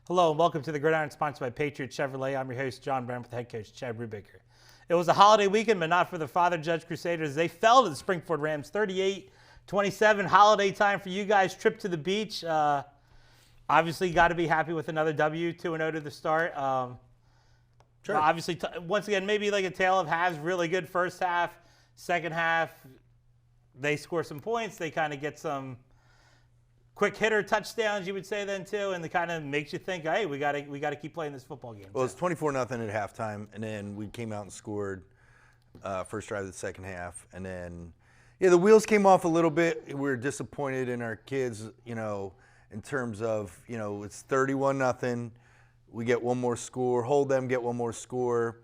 Hello and welcome to the Gridiron, sponsored by Patriot Chevrolet. I'm your host, John Brown, with head coach Chad Brubaker. It was a holiday weekend, but not for the Father Judge Crusaders. They fell to the Springford Rams 38-27. Holiday time for you guys. Trip to the beach. Obviously, got to be happy with another W, 2-0 to the start. Sure. Obviously, once again, maybe like a tale of halves. Really good first half. Second half, they score some points. They kind of get some quick hitter touchdowns, you would say then too, and it kind of makes you think, hey, we got to keep playing this football game. Well, it's 24-0 at halftime, and then we came out and scored first drive of the second half, and then the wheels came off a little bit. We were disappointed in our kids, in terms of it's 31-0. We get one more score, hold them, get one more score,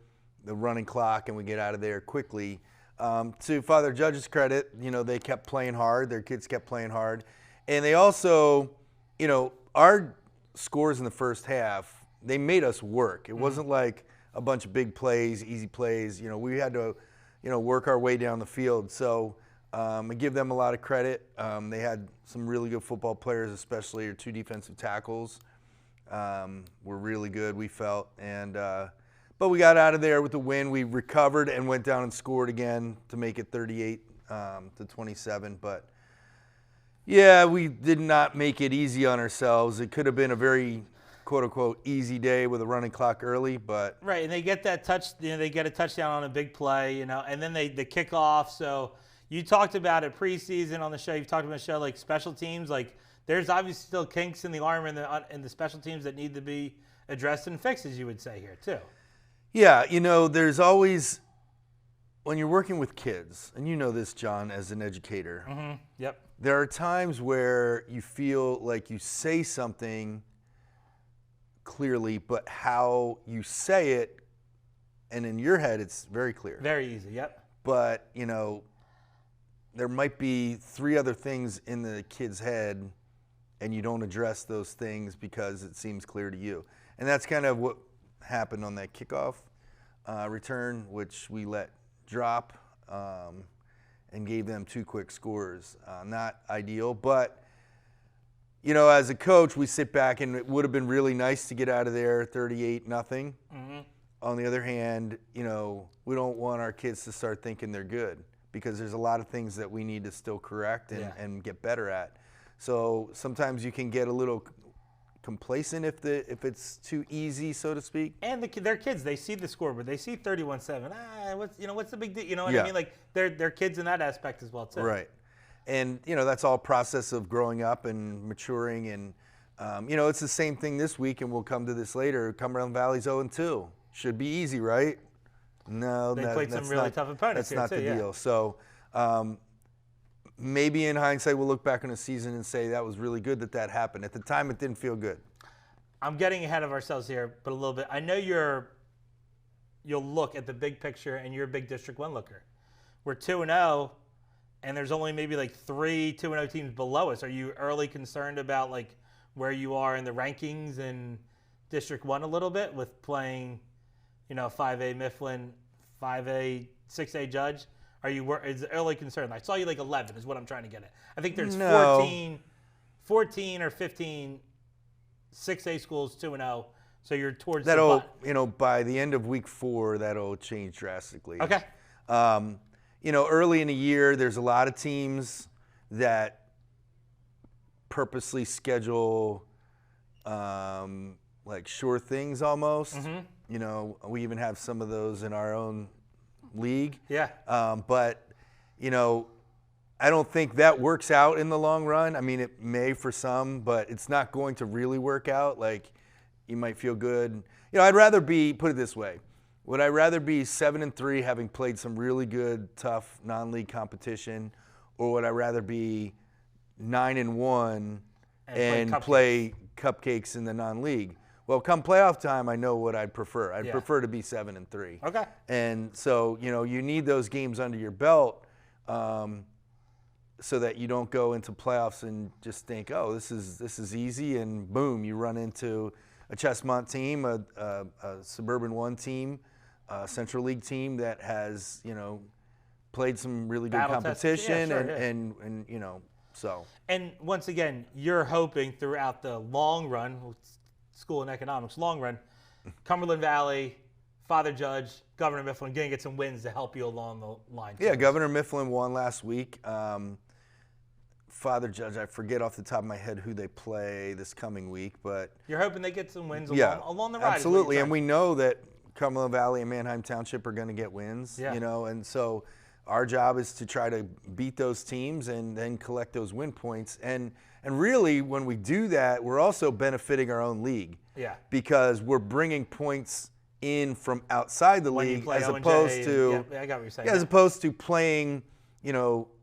the running clock, and we get out of there quickly. To Father Judge's credit, they kept playing hard. Their kids kept playing hard. And they also, our scores in the first half, they made us work. It wasn't like a bunch of big plays, easy plays. We had to, work our way down the field. So I give them a lot of credit. They had some really good football players, especially our two defensive tackles. Were really good, we felt. And but we got out of there with the win. We recovered and went down and scored again to make it 38-27. But yeah, we did not make it easy on ourselves. It could have been a very, quote unquote, easy day with a running clock early, but right, and they get that touch. They get a touchdown on a big play, and then the kickoff. So you talked about it preseason on the show. You've talked about the show like special teams. Like there's obviously still kinks in the armor in the special teams that need to be addressed and fixed, as you would say here too. Yeah, there's always, when you're working with kids, and you know this, John, as an educator. Mm-hmm. Yep. There are times where you feel like you say something clearly, but how you say it, and in your head, it's very clear. Very easy, yep. But, there might be three other things in the kid's head, and you don't address those things because it seems clear to you. And that's kind of what happened on that kickoff return, which we let drop. And gave them two quick scores. Not ideal, but, as a coach, we sit back and it would have been really nice to get out of there 38-0. Mm-hmm. On the other hand, we don't want our kids to start thinking they're good because there's a lot of things that we need to still correct and get better at. So sometimes you can get a little complacent if it's too easy, so to speak. And their kids, they see the scoreboard, they see 31-7. What's the big deal? You know what I mean? Like they're kids in that aspect as well too. Right, and that's all process of growing up and maturing, and it's the same thing this week, and we'll come to this later. Cumberland Valley's 0-2, should be easy, right? No, they played some really tough opponents. That's not the deal. So. Maybe in hindsight, we'll look back on the season and say that was really good that happened. At the time, it didn't feel good. I'm getting ahead of ourselves here, but a little bit. I know you'll look at the big picture, and you're a big District 1 looker. We're 2-0, and there's only maybe like 3 2-0 teams below us. Are you early concerned about like where you are in the rankings in District 1 a little bit with playing, 5A Mifflin, 5A, 6A Judge? Is it early concern? I saw you like 11 is what I'm trying to get at. I think there's 14 or 15 6A schools 2-0. So you're towards that'll, by the end of week 4, that'll change drastically. Okay. Early in the year, there's a lot of teams that purposely schedule like sure things almost. Mm-hmm. We even have some of those in our own league. Yeah. But, I don't think that works out in the long run. I mean, it may for some, but it's not going to really work out. Like, you might feel good. I'd rather put it this way. Would I rather be 7-3 having played some really good, tough non-league competition, or would I rather be 9-1 and play cupcakes in the non-league? Well, come playoff time, I know what I'd prefer. I'd prefer to be 7-3. Okay. And so, you need those games under your belt so that you don't go into playoffs and just think, oh, this is easy, and boom, you run into a Chestmont team, a Suburban 1 team, a Central League team that has, played some really good competition, and so. And once again, you're hoping throughout the long run, school in economics, long run, Cumberland Valley, Father Judge, Governor Mifflin, going to get some wins to help you along the line. Yeah, Governor Mifflin won last week. Father Judge, I forget off the top of my head who they play this coming week, but you're hoping they get some wins along the ride. Absolutely, and we know that Cumberland Valley and Manheim Township are going to get wins. Yeah. And so our job is to try to beat those teams and then collect those win points. And really, when we do that, we're also benefiting our own league. Yeah. Because we're bringing points in from outside the league as opposed to I got what you're saying. as opposed to playing,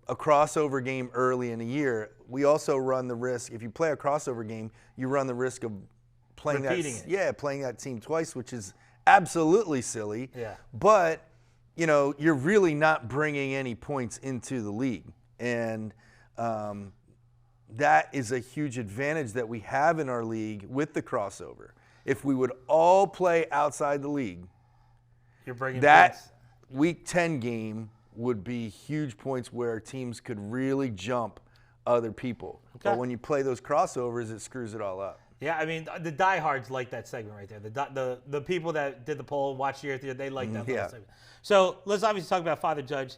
a crossover game early in the year. We also run the risk, if you play a crossover game, you run the risk of playing playing that team twice, which is absolutely silly. Yeah. But, you're really not bringing any points into the league. And that is a huge advantage that we have in our league with the crossover. If we would all play outside the league, you're bringing that points. Week 10 game would be huge points where teams could really jump other people. Okay. But when you play those crossovers, it screws it all up. Yeah, I mean, the diehards like that segment right there. The people that did the poll, watched year after year, they like that segment. So let's obviously talk about Father Judge,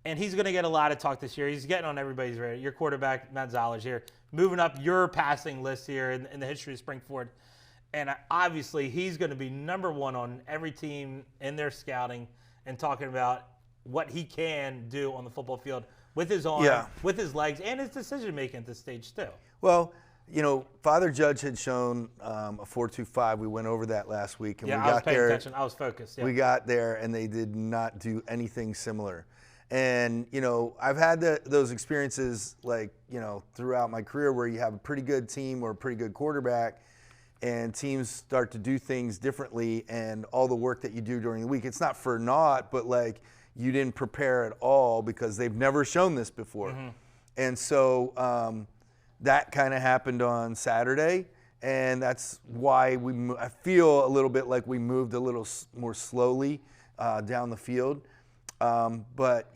and he's going to get a lot of talk this year. He's getting on everybody's radar. Your quarterback, Matt Zollers here, moving up your passing list here in the history of Springford. And obviously, he's going to be number one on every team in their scouting and talking about what he can do on the football field with his arm, with his legs, and his decision-making at this stage, too. Well, Father Judge had shown a 4.25. We went over that last week. And we got I was paying there, attention. I was focused. Yeah. We got there, and they did not do anything similar. And, I've had those experiences, throughout my career where you have a pretty good team or a pretty good quarterback, and teams start to do things differently, and all the work that you do during the week, it's not for naught, but you didn't prepare at all because they've never shown this before. Mm-hmm. And so that kind of happened on Saturday, and that's why I feel a little bit like we moved a little more slowly down the field. But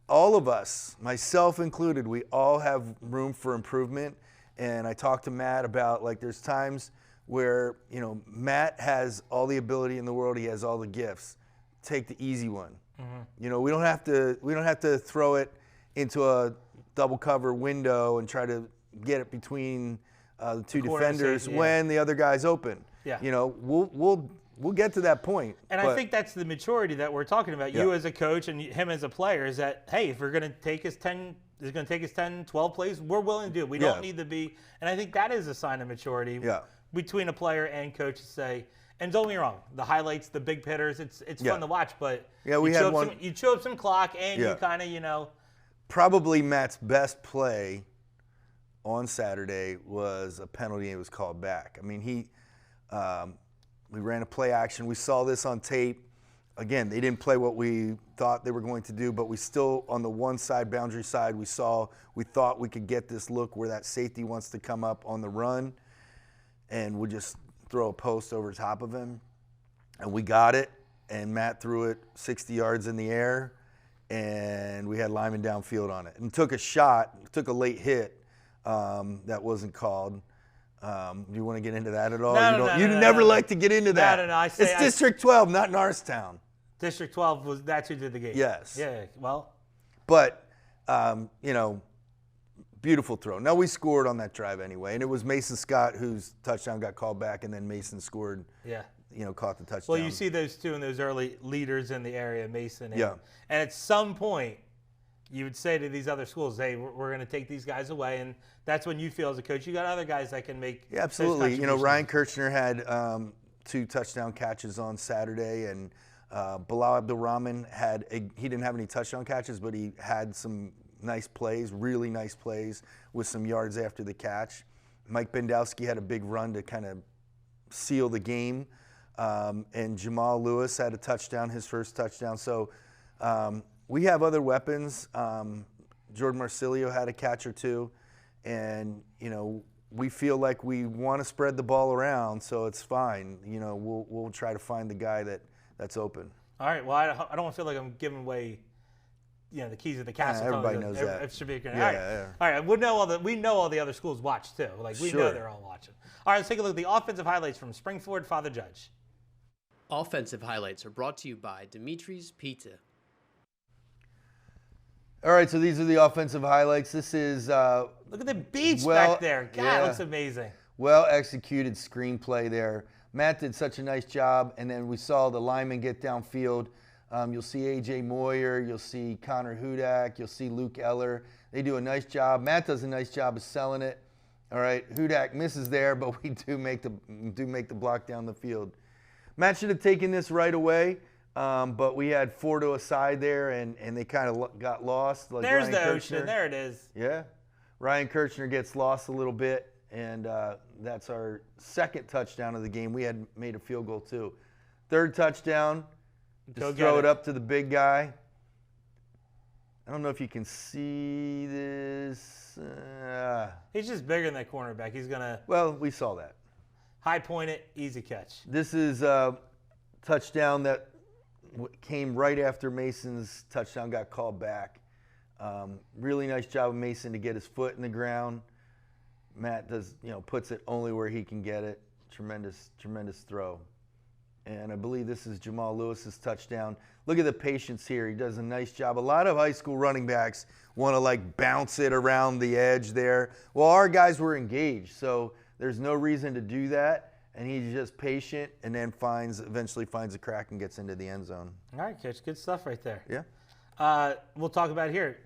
all of us, myself included, we all have room for improvement. And I talked to Matt about there's times where Matt has all the ability in the world, he has all the gifts. Take the easy one. Mm-hmm. We don't have to throw it into a double cover window and try to get it between the two defenders when the other guy's open. Yeah. We'll get to that point. And I think that's the maturity that we're talking about. You as a coach and him as a player is that, hey, if we're going to take us 10, 12 plays, we're willing to do it. We don't need to be. And I think that is a sign of maturity between a player and coach to say, and don't get me wrong, the highlights, the big hitters, it's fun to watch, but you chew up some clock and you kind of, Probably Matt's best play on Saturday was a penalty and it was called back. I mean, we ran a play action. We saw this on tape. Again, they didn't play what we thought they were going to do, but we still, on the one side, boundary side, we thought we could get this look where that safety wants to come up on the run, and we'll just throw a post over top of him. And we got it, and Matt threw it 60 yards in the air, and we had linemen downfield on it. And took a late hit that wasn't called. Do you want to get into that at all? No, you never like to get into that. No. It's District 12, not Norristown. District 12 that's who did the game. Yes. Yeah. Well. But beautiful throw. Now we scored on that drive anyway, and it was Mason Scott whose touchdown got called back, and then Mason scored. Yeah. Caught the touchdown. Well, you see those two and those early leaders in the area, Mason. And at some point, you would say to these other schools, hey, we're going to take these guys away. And that's when you feel as a coach, you got other guys that can make absolutely. Ryan Kirchner had 2 touchdown catches on Saturday, and Bilal Abdulrahman he didn't have any touchdown catches, but he had some nice plays, really nice plays with some yards after the catch. Mike Bendowski had a big run to kind of seal the game. And Jamal Lewis had a touchdown, his first touchdown. So we have other weapons. Jordan Marsilio had a catch or two. And, we feel like we want to spread the ball around, so it's fine. We'll try to find the guy that's open. All right. Well, I don't want to feel like I'm giving away, the keys of the castle. everybody knows that. It should be good. Yeah, All right. yeah. All right. We know all the other schools watch too. Like we know Sure. they're all watching. All right. Let's take a look at the offensive highlights from Springford Father Judge. Offensive highlights are brought to you by Dimitri's Pizza. All right, so these are the offensive highlights. This is Look at the beach back there. God, it looks amazing. well executed screenplay there. Matt did such a nice job, and then we saw the linemen get downfield. You'll see AJ Moyer, you'll see Connor Hudak, you'll see Luke Eller. They do a nice job. Matt does a nice job of selling it. All right, Hudak misses there, but we do make the block down the field. Matt should have taken this right away, but we had four to a side there, and they kind of got lost. Like There's Ryan the Kirchner. ocean. There it is. Yeah. Ryan Kirchner gets lost a little bit, and that's our second touchdown of the game. We had made a field goal too. Third touchdown, just throw it up to the big guy. I don't know if you can see this. He's just bigger than that cornerback. He's going to Well, we saw that. high point it, easy catch. This is a touchdown that came right after Mason's touchdown got called back. Really nice job of Mason to get his foot in the ground. Matt does, puts it only where he can get it. Tremendous, tremendous throw. And I believe this is Jamal Lewis's touchdown. Look at the patience here. He does a nice job. A lot of high school running backs want to bounce it around the edge there. Well, our guys were engaged, so there's no reason to do that. And he's just patient, and then eventually finds a crack and gets into the end zone. All right, Coach. Good stuff right there. Yeah. We'll talk about here.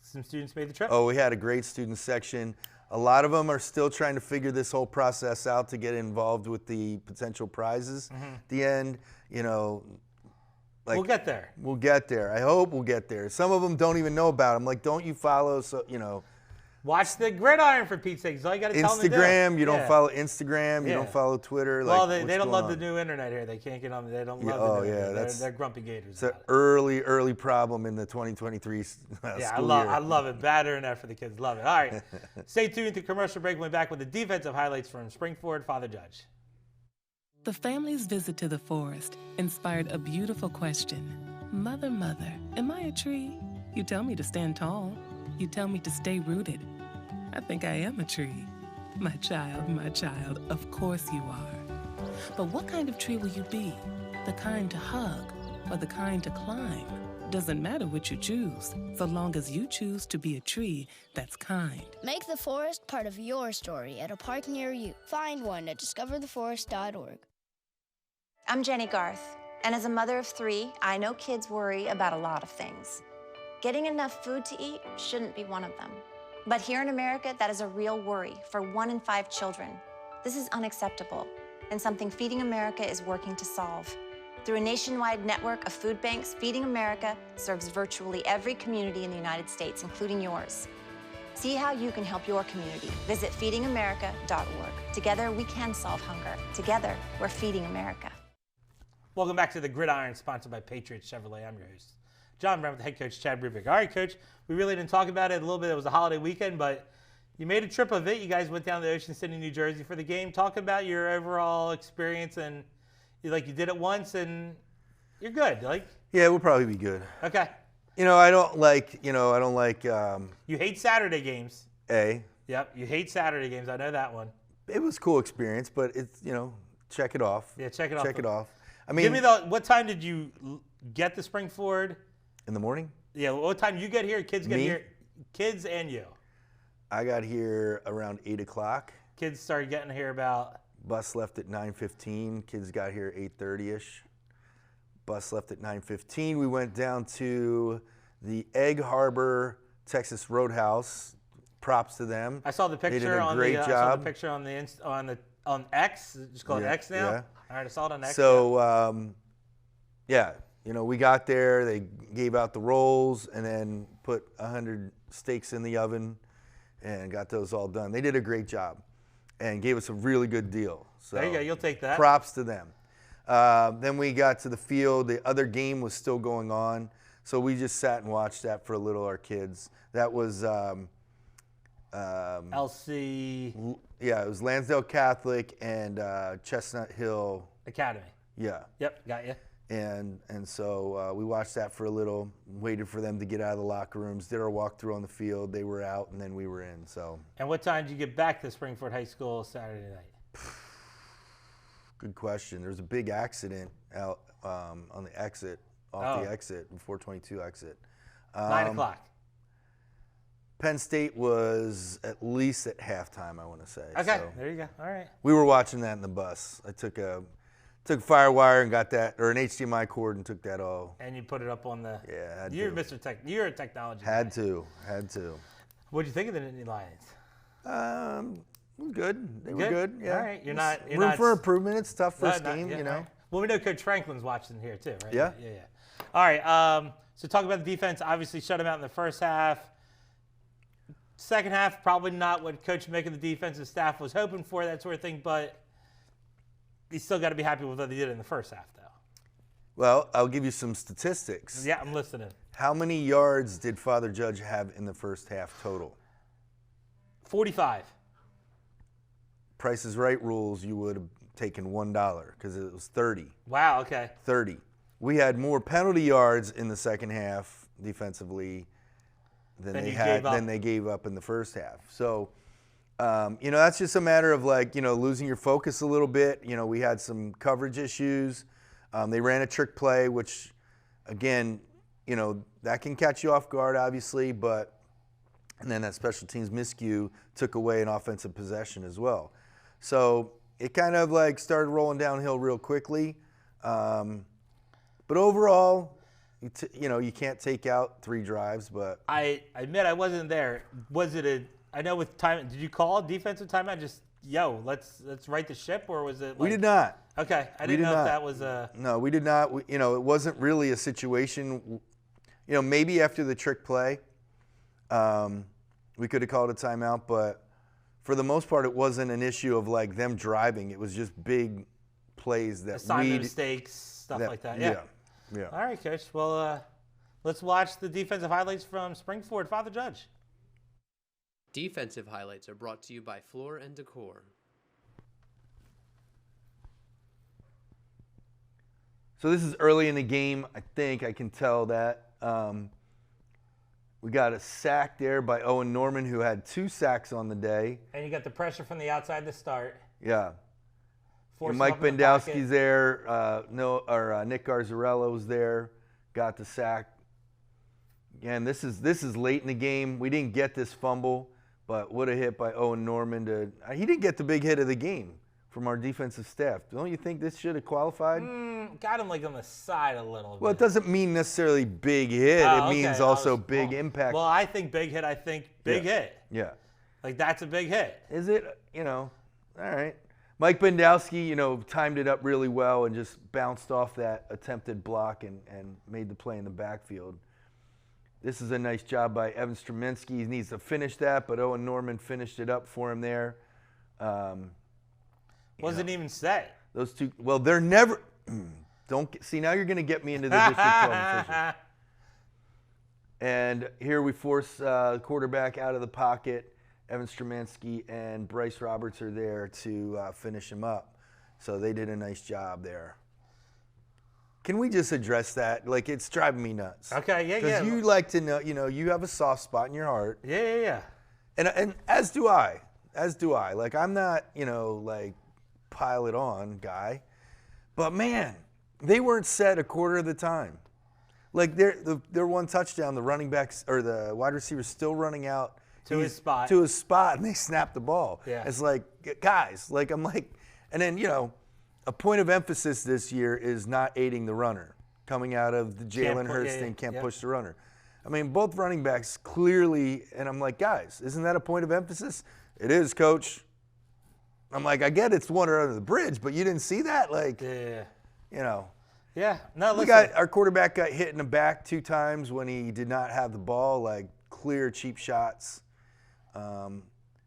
Some students made the trip. Oh, we had a great student section. A lot of them are still trying to figure this whole process out to get involved with the potential prizes at the end. We'll get there. We'll get there. I hope we'll get there. Some of them don't even know about them. Don't you follow? Watch the Gridiron for Pete's sake. All you got to tell them to do. Instagram. You don't follow Instagram. You Yeah. don't follow Twitter. Well, they don't love the new internet here. They can't get on. They don't love the new internet. They're grumpy gators. It's an early problem in the 2023 school Yeah, year. I love it. Bad internet for the kids. Love it. All right. Stay tuned to commercial break. We'll be back with the defensive highlights from Springford Father Judge. The family's visit to the forest inspired a beautiful question. Mother, mother, am I a tree? You tell me to stand tall. You tell me to stay rooted. I think I am a tree. My child, of course you are. But what kind of tree will you be? The kind to hug or the kind to climb? Doesn't matter what you choose, so long as you choose to be a tree that's kind. Make the forest part of your story at a park near you. Find one at discovertheforest.org. I'm Jenny Garth, and as a mother of 3, I know kids worry about a lot of things. Getting enough food to eat shouldn't be one of them. But here in America, that is a real worry for 1 in 5 children. This is unacceptable, and something Feeding America is working to solve. Through a nationwide network of food banks, Feeding America serves virtually every community in the United States, including yours. See how you can help your community. Visit feedingamerica.org. Together, we can solve hunger. Together, we're Feeding America. Welcome back to the Gridiron, sponsored by Patriots Chevrolet. I'm your host, John Brown, with head coach Chad Brubeck. All right, Coach, we really didn't talk about it a little bit. It was a holiday weekend, but you made a trip of it. You guys went down to Ocean City, New Jersey for the game. Talk about your overall experience, and you did it once, and you're good. Yeah, we'll probably be good. Okay. I don't like. You hate Saturday games. Yep, you hate Saturday games. I know that one. it was a cool experience, but it's check it off. Yeah, check it off. Check it off. I mean, Give me what time did you get to Springford? in the morning. Yeah, what time you get here? Kids get Me? here. Kids and you. I got here around 8 o'clock. Kids started getting here about. Bus left at 9:15. Kids got here 8:30ish. Bus left at 9:15. We went down to the Egg Harbor Texas Roadhouse. Props to them. I saw the picture They did a on great the. I job. saw the picture on X. Just call it Yeah, X now. yeah. All right, I saw it on X. So we got there. They gave out the rolls and then put 100 steaks in the oven and got those all done. They did a great job and gave us a really good deal. So There you go. You'll take that. props to them. Then we got to the field. The other game was still going on, so we just sat and watched that for a little. Our kids. That was LC it was Lansdale Catholic and Chestnut Hill. Academy. Yeah. Yep, got you. And so we watched that for a little, waited for them to get out of the locker rooms, did our walkthrough on the field. They were out, and then we were in. So. And what time did you get back to Springford High School Saturday night? Good question. There was a big accident out on the exit, the exit, 422 exit. 9 o'clock. Penn State was at least at halftime, I want to say. Okay, So there you go. All right. we were watching that in the bus. I took a FireWire and got that, or an HDMI cord and took that all. And you put it up on the. Yeah, had You're to. Mr. Tech. You're a technology. Had guy. to. What'd you think of the Nittany Lions? Good. They were good. Yeah. All right. You're not. You're room not, for improvement. It's tough first not- game, yeah, you know. all right. Well, we know Coach Franklin's watching here too, right? Yeah. Yeah. All right. So talk about the defense. Obviously, shut them out in the first half. Second half, probably not what Coach Mick and the defensive staff was hoping for, that sort of thing. But you still got to be happy with what they did in the first half, though. Well, I'll give you some statistics. Yeah, I'm listening. How many yards did Father Judge have in the first half total? 45. Price is Right rules, you would have taken $1 because it was 30. Wow. Okay. 30. We had more penalty yards in the second half defensively than they gave up in the first half. So, that's just a matter of losing your focus a little bit. We had some coverage issues. They ran a trick play, which, again, that can catch you off guard, obviously, and then that special teams miscue took away an offensive possession as well. So it kind of started rolling downhill real quickly. But overall, you can't take out 3 drives, but I admit I wasn't there. Was it I know with time, did you call a defensive timeout? Just, let's right the ship, or was it? We did not. Okay, I didn't know if that was a. No, we did not. It wasn't really a situation. Maybe after the trick play, we could have called a timeout, but for the most part, it wasn't an issue of them driving. It was just big plays that assignment mistakes, stuff like that. Yeah. All right, Coach. Well, let's watch the defensive highlights from Springford. Father Judge. Defensive highlights are brought to you by Floor and Decor. So this is early in the game. I think I can tell that. We got a sack there by Owen Norman, who had 2 sacks on the day. And you got the pressure from the outside to start. Yeah. And Mike Bendowski's there. Nick Garzarello was there. Got the sack. Again, this is late in the game. We didn't get this fumble, but what a hit by Owen Norman. He didn't get the big hit of the game from our defensive staff. Don't you think this should have qualified? Got him on the side a little bit. Well, it doesn't mean necessarily big hit. It means also big impact. Well, I think big hit. I think big hit. Yeah. That's a big hit. Is it? All right. Mike Bendowski, timed it up really well and just bounced off that attempted block and made the play in the backfield. This is a nice job by Evan Straminsky. He needs to finish that, but Owen Norman finished it up for him there. Wasn't even set. Those two, well, they're never. See, now you're going to get me into the District 12 officials. And here we force quarterback out of the pocket. Evan Stramansky and Bryce Roberts are there to finish him up. So they did a nice job there. Can we just address that? It's driving me nuts. Okay, yeah. Because you like to know, you have a soft spot in your heart. Yeah. And as do I. I'm not, pile it on guy. But man, they weren't set a quarter of the time. Their one touchdown, the running backs or the wide receiver's still running out to his spot, and they snapped the ball. Yeah. It's guys, and then a point of emphasis this year is not aiding the runner. Coming out of the Jalen Hurts thing, can't push the runner. I mean, both running backs clearly, and I'm like, guys, isn't that a point of emphasis? It is, Coach. I'm like, I get it's water under the bridge, but you didn't see that? Yeah. No, listen. Our quarterback got hit in the back 2 times when he did not have the ball, clear, cheap shots.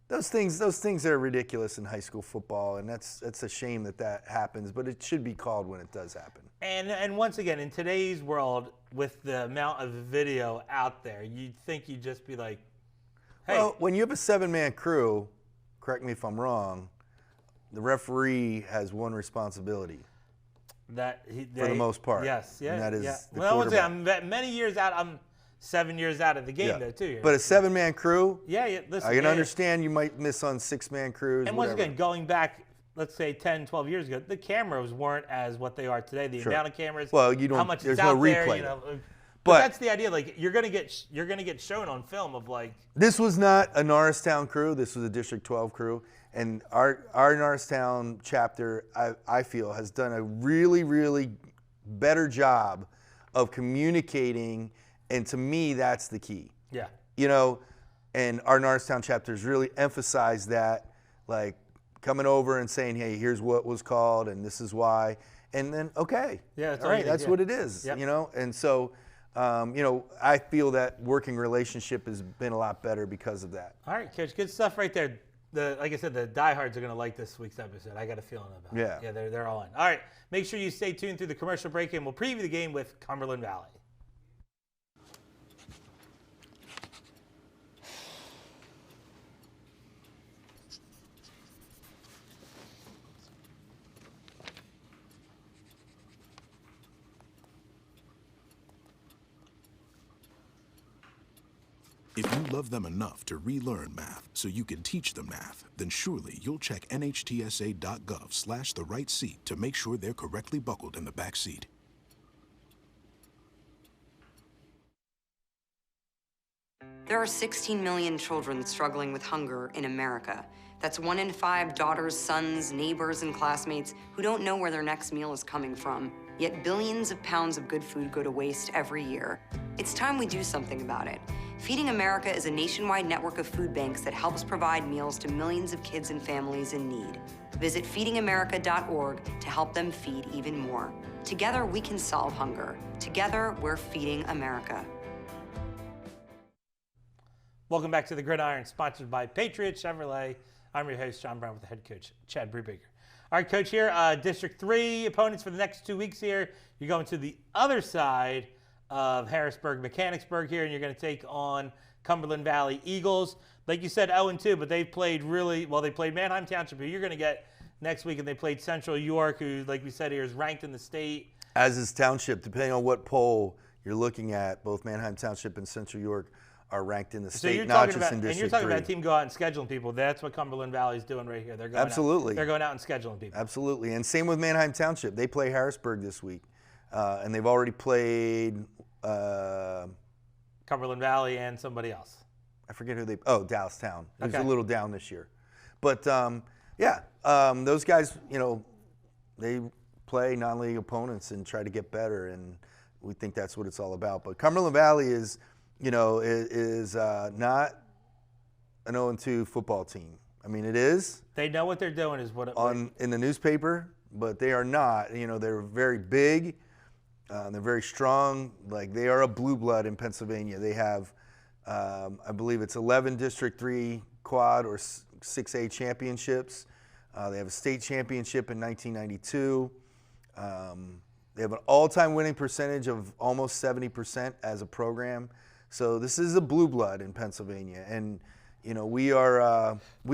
Those things are ridiculous in high school football, and that's a shame that happens, but it should be called when it does happen. And once again, in today's world, with the amount of video out there, you'd think you'd just be like, hey. Well, when you have a 7-man crew, correct me if I'm wrong, the referee has one responsibility. for the most part. Yes, yeah. And that is yeah. the Well, quarterback. I'm many years out. I'm 7 years out of the game, Yeah. though, 2 years. But a 7-man crew, yeah, listen, I can yeah. understand you might miss on 6-man crews. And once whatever. again, going back, let's say 10, 12 years ago, the cameras weren't as what they are today. The Sure. amount of cameras, Well, you how don't- much there's it's no out there, replay. you know. But But- that's the idea. Like you're gonna get shown on film of like. This was not a Norristown crew. This was a District 12 crew. And our Norristown chapter, I feel, has done a really, really better job of communicating. And to me, that's the key. Yeah. You know, and our Norristown chapters really emphasize that, like coming over and saying, hey, here's what was called and this is why. And then, okay. Yeah, that's all all right, you need, that's yeah. what it is, Yep. you know? And so, you know, I feel that working relationship has been a lot better because of that. All right, Coach, good stuff right there. Like I said, the diehards are going to like this week's episode. I got a feeling about it. Yeah. Yeah, they're all in. All right, make sure you stay tuned through the commercial break, and we'll preview the game with Cumberland Valley. If you love them enough to relearn math so you can teach them math, then surely you'll check nhtsa.gov/the right seat to make sure they're correctly buckled in the back seat. There are 16 million children struggling with hunger in America. That's 1 in 5 daughters, sons, neighbors, and classmates who don't know where their next meal is coming from. Yet billions of pounds of good food go to waste every year. It's time we do something about it. Feeding America is a nationwide network of food banks that helps provide meals to millions of kids and families in need. Visit feedingamerica.org to help them feed even more. Together, we can solve hunger. Together, we're feeding America. Welcome back to the Gridiron, sponsored by Patriot Chevrolet. I'm your host, John Brown, with the head coach, Chad Brubaker. All right, Coach, here, District 3 opponents for the next 2 weeks here. You're going to the other side of Harrisburg, Mechanicsburg here, and you're going to take on Cumberland Valley Eagles. Like you said, 0-2, but they've played really well. They played Manheim Township, who you're going to get next week, and they played Central York, who, like we said here, is ranked in the state. As is Township, depending on what poll you're looking at, both Manheim Township and Central York are ranked in the So state, you're not talking just about, in District 3. and you're talking about a team go out and scheduling people. That's what Cumberland Valley is doing right here. They're going Absolutely. Out, they're going out and scheduling people. Absolutely. And same with Manheim Township. They play Harrisburg this week. And they've already played Cumberland Valley and somebody else. I forget who they – oh, Dallas Town. Who's Okay. a little down this year. But, those guys, you know, they play non-league opponents and try to get better, and we think that's what it's all about. But Cumberland Valley is – you know, is not an 0-2 football team. I mean, it is. They know what they're doing is what in the newspaper, but they are not. You know, they're very big. They're very strong. Like, they are a blue blood in Pennsylvania. They have, I believe it's 11 District 3 quad or 6A championships. They have a state championship in 1992. They have an all-time winning percentage of almost 70% as a program. So this is a blue blood in Pennsylvania, and you know we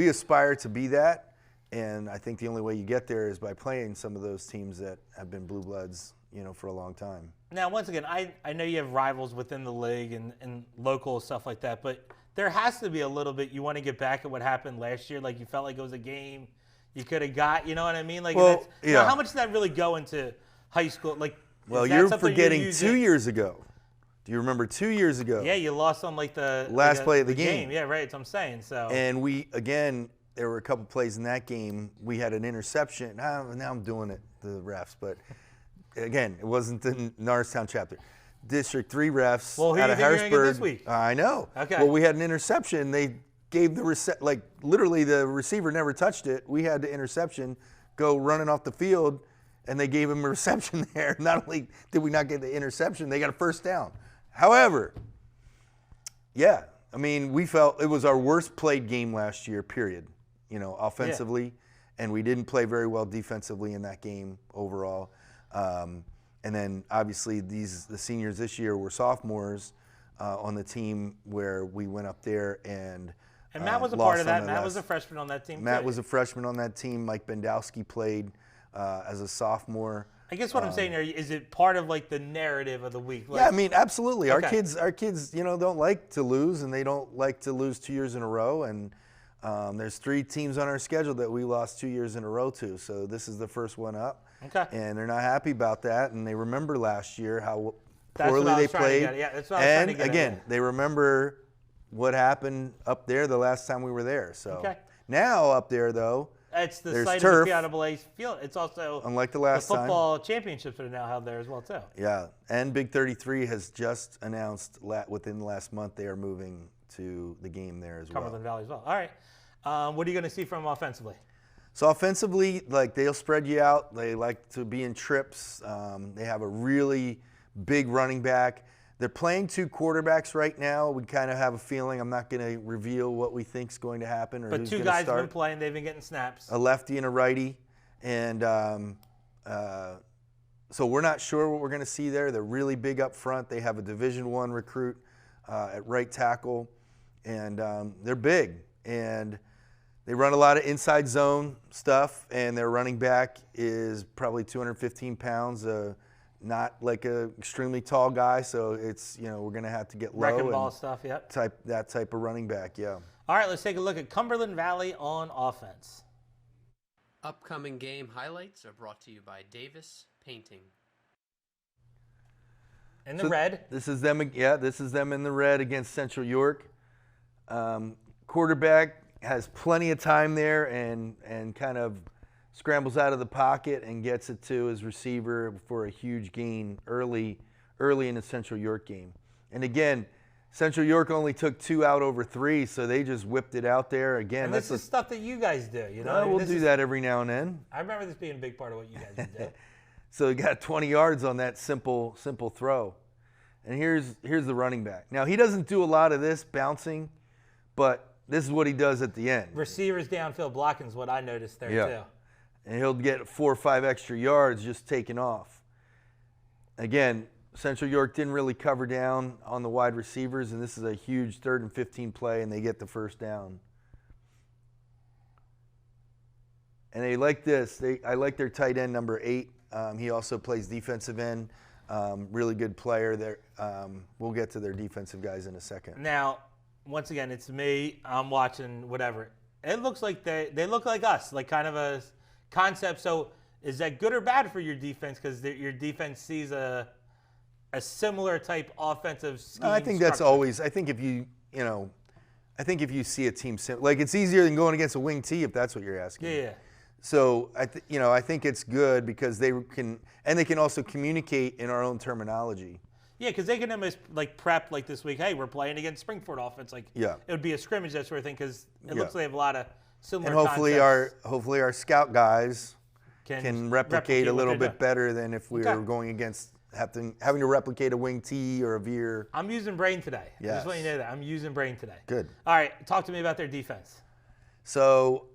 aspire to be that. And I think the only way you get there is by playing some of those teams that have been blue bloods, you know, for a long time. Now, once again, I know you have rivals within the league and local stuff like that, but there has to be a little bit. You want to get back at what happened last year, like you felt like it was a game you could have got. You know what I mean? Like, well, yeah. Now, how much does that really go into high school? Like, well, is that you're something forgetting using? 2 years ago. Do you remember 2 years ago? Yeah, you lost on like the last play of the game. Yeah, right. That's what I'm saying. So. And there were a couple plays in that game. We had an interception. Now I'm doing it, the refs. But again, it wasn't the Norristown chapter. District 3 refs well, who out you of think Harrisburg. You're gonna get this week? I know. Okay. Well, we had an interception. They gave literally the receiver never touched it. We had the interception go running off the field, and they gave him a reception there. Not only did we not get the interception, they got a first down. However, yeah, I mean, we felt it was our worst played game last year, period, you know, offensively, and we didn't play very well defensively in that game overall. And then, obviously, the seniors this year were sophomores on the team where we went up there and Matt was a lost part of on that. the Matt last- was a freshman on that team, Matt too. was a freshman on that team. Mike Bendowski played as a sophomore. I guess what I'm saying here, is it part of like the narrative of the week? Like, Yeah, I mean, absolutely. Okay. Our kids, don't like to lose, and they don't like to lose 2 years in a row. And there's 3 teams on our schedule that we lost 2 years in a row to. So this is the first one up. Okay. And they're not happy about that, and they remember last year how That's what poorly I they was trying to played. get at. Yeah, that's what I was trying And to get at, again, yeah. they remember what happened up there the last time we were there. So Okay. now up there, though, It's the there's site turf. of the Piattable Field. It's also Unlike the last time. football championships that are now held there as well too. Yeah, and Big 33 has just announced within the last month they are moving to the game there as Cumberland well. Valley as well. All right. What are you going to see from them offensively? So offensively, like they'll spread you out. They like to be in trips. They have a really big running back. They're playing 2 quarterbacks right now. We kind of have a feeling. I'm not going to reveal what we think is going to happen or But who's 2 going to guys have start. been playing. They've been getting snaps. A lefty and a righty, and so we're not sure what we're going to see there. They're really big up front. They have a Division I recruit at right tackle, and they're big, and they run a lot of inside zone stuff, and their running back is probably 215 pounds, not like a extremely tall guy, so it's, we're going to have to get low. Wrecking ball and stuff, yep. that type of running back, yeah. All right, let's take a look at Cumberland Valley on offense. Upcoming game highlights are brought to you by Davis Painting. In the So red. This is them. Yeah, this is them in the red against Central York. Quarterback has plenty of time there and kind of scrambles out of the pocket and gets it to his receiver for a huge gain early in the Central York game. And again, Central York only took 2 out over 3, so they just whipped it out there. Again, And this is stuff that you guys do, you know? no, I mean, we'll this do is- that every now and then. I remember this being a big part of what you guys would do. So he got 20 yards on that simple throw. And here's the running back. Now, he doesn't do a lot of this bouncing, but this is what he does at the end. Receivers downfield blocking is what I noticed there Yeah. too. And he'll get 4 or 5 extra yards just taking off. Again, Central York didn't really cover down on the wide receivers, and this is a huge 3rd and 15 play, and they get the first down. And they like this. I like their tight end, number 8. He also plays defensive end. Really good player there. We'll get to their defensive guys in a second. Now, once again, it's me. I'm watching whatever. It looks like they look like us, like kind of a concept. So is that good or bad for your defense? Because your defense sees a similar type offensive scheme. I think that's structure. always. I think if you see a team like it's easier than going against a wing T if that's what you're asking. Yeah. So I think it's good because they can also communicate in our own terminology. Yeah, because they can almost like prep like this week. Hey, we're playing against Springford offense. Like, Yeah. it would be a scrimmage, that sort of thing. Because it Yeah. looks like they have a lot of similar. And hopefully concepts. our scout guys Can can replicate a what little they're bit doing. better than if we Okay. were going against having to replicate a wing T or a veer. I'm using brain today. I Yes. just want you to know that I'm using brain today. Good. All right, talk to me about their defense. So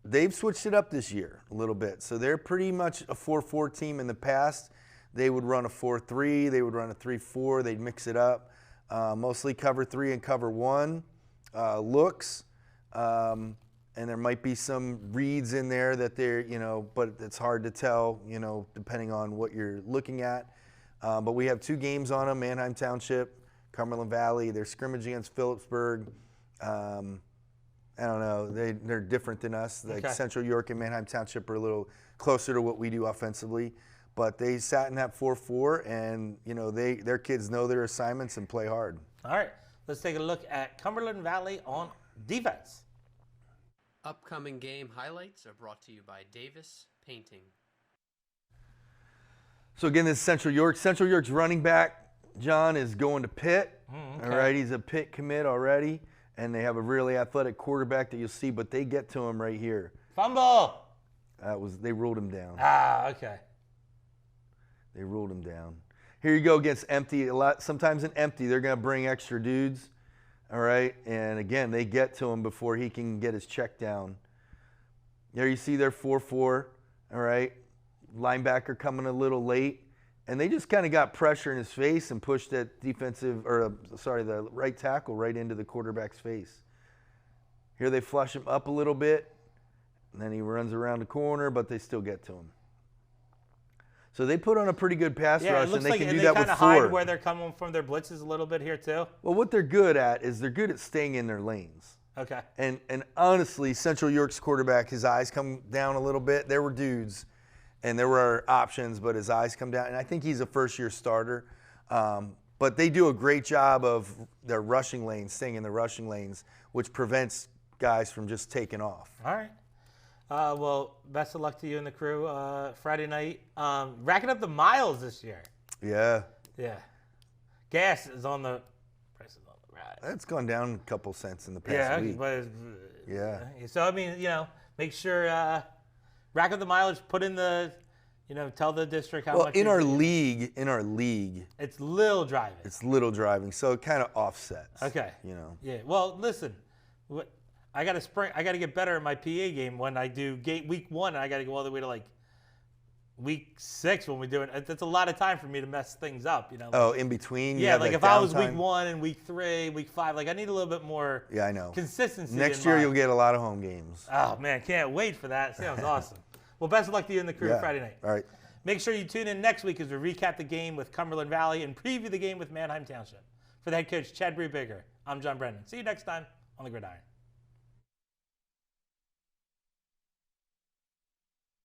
they've switched it up this year a little bit. So they're pretty much a 4-4 team. In the past, they would run a 4-3. They would run a 3-4. They'd mix it up. Mostly cover 3 and cover 1 looks. And there might be some reads in there that they're, but it's hard to tell, depending on what you're looking at. But we have 2 games on them, Manheim Township, Cumberland Valley. They're scrimmaging against Phillipsburg. I don't know. They're different than us. Like Okay. Central York and Manheim Township are a little closer to what we do offensively. But they sat in that 4-4, and their kids know their assignments and play hard. All right, let's take a look at Cumberland Valley on defense. Upcoming game highlights are brought to you by Davis Painting. So again, this is Central York. Central York's running back, John, is going to Pitt. okay. All right, he's a Pitt commit already, and they have a really athletic quarterback that you'll see, but they get to him right here. Fumble. They ruled him down. Okay. They ruled him down. Here you go against empty. Sometimes in empty, they're going to bring extra dudes. All right, and again, they get to him before he can get his check down. There you see their 4-4. All right, linebacker coming a little late, and they just kind of got pressure in his face and pushed that the right tackle right into the quarterback's face. Here they flush him up a little bit, and then he runs around the corner, but they still get to him. So they put on a pretty good pass Yeah, rush, it looks and they like can and do they that with kind of hide Ford. where they're coming from their blitzes a little bit here too. Well, what they're good at is they're good at staying in their lanes. Okay. And honestly, Central York's quarterback, his eyes come down a little bit. There were dudes, and there were options, but his eyes come down. And I think he's a first-year starter. But they do a great job of their rushing lanes, staying in the rushing lanes, which prevents guys from just taking off. All right. Well, best of luck to you and the crew Friday night. Racking up the miles this year. Yeah. Yeah. Gas is on the price is on the rise. That's gone down a couple cents in the past week. But Yeah. So I mean, make sure rack up the mileage. Put in the, tell the district how Well, much. in our league, it's little driving. it's little driving, so it kind of offsets. Okay. Yeah. Well, listen, I got to get better at my PA game when I do week 1, and I got to go all the way to like week 6 when we do it. That's a lot of time for me to mess things up. Oh, in between. Yeah, like if I was week downtime? 1 and week 3, week 5, like I need a little bit more. Yeah, I know. Consistency. Next year you'll get a lot of home games. Oh man, can't wait for that. Sounds awesome. Well, best of luck to you and the crew Friday night. All right. Make sure you tune in next week as we recap the game with Cumberland Valley and preview the game with Manheim Township. For the head coach, Chad Brubaker, I'm John Brennan. See you next time on the Gridiron.